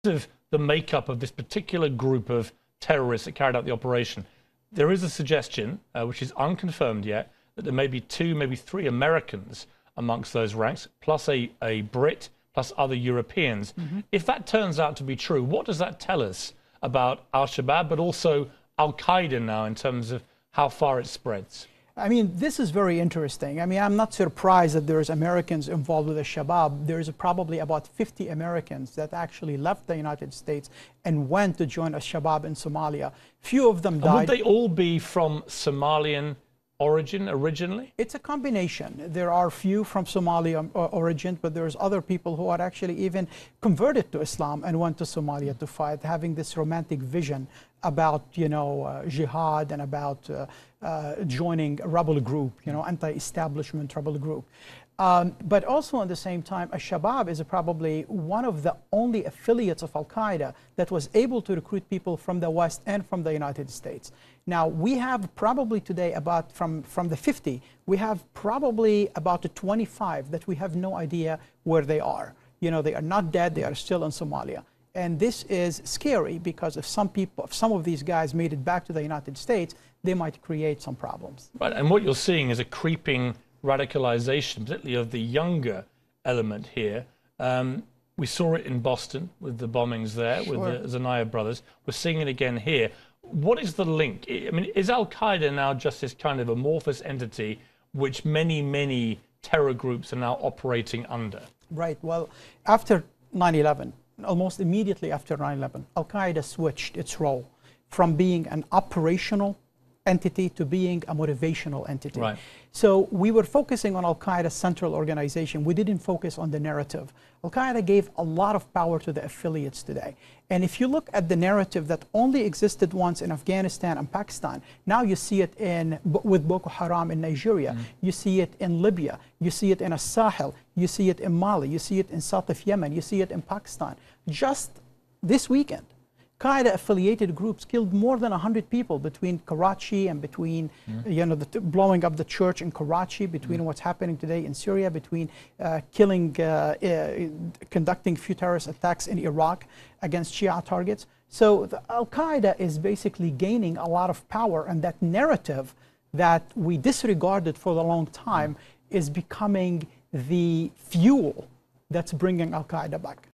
of the makeup of this particular group of terrorists that carried out the operation, there is a suggestion, which is unconfirmed yet, that there may be 2, maybe 3 Americans amongst those ranks, plus a Brit, plus other Europeans. If that turns out to be true, what does that tell us about Al-Shabaab, but also Al-Qaeda now in terms of how far it spreads? I mean, this is very interesting. I mean, I'm not surprised that there's Americans involved with the Shabaab. There's probably about 50 Americans that actually left the United States and went to join Al-Shabaab in Somalia. Few of them died. And would they all be from Somalian origin originally? It's a combination. There are few from Somalia origin, but there's other people who are actually even converted to Islam and went to Somalia to fight, having this romantic vision about, jihad and about joining a rebel group, anti-establishment rebel group. But also at the same time, Al-Shabaab is probably one of the only affiliates of Al-Qaeda that was able to recruit people from the West and from the United States. Now, we have probably today about, from the 50, we have probably about 25 that we have no idea where they are. They are not dead, they are still in Somalia. And this is scary because if some of these guys made it back to the United States, they might create some problems. Right, and what you're seeing is a creeping radicalization, particularly of the younger element here. We saw it in Boston with the bombings there, with the Tsarnaev brothers. We're seeing it again here. What is the link? I mean, is Al-Qaeda now just this kind of amorphous entity which many, many terror groups are now operating under? Right. Well, after 9/11, almost immediately after 9/11, Al-Qaeda switched its role from being an operational entity to being a motivational entity. Right. So we were focusing on Al-Qaeda's central organization. We didn't focus on the narrative. Al-Qaeda gave a lot of power to the affiliates today. And if you look at the narrative that only existed once in Afghanistan and Pakistan, now you see it with Boko Haram in Nigeria. You see it in Libya. You see it in Sahel. You see it in Mali. You see it in south of Yemen. You see it in Pakistan. Just this weekend, Qaeda-affiliated groups killed more than 100 people between Karachi and between, blowing up the church in Karachi, between what's happening today in Syria, between conducting a few terrorist attacks in Iraq against Shia targets. So Al-Qaeda is basically gaining a lot of power, and that narrative that we disregarded for a long time is becoming the fuel that's bringing Al-Qaeda back.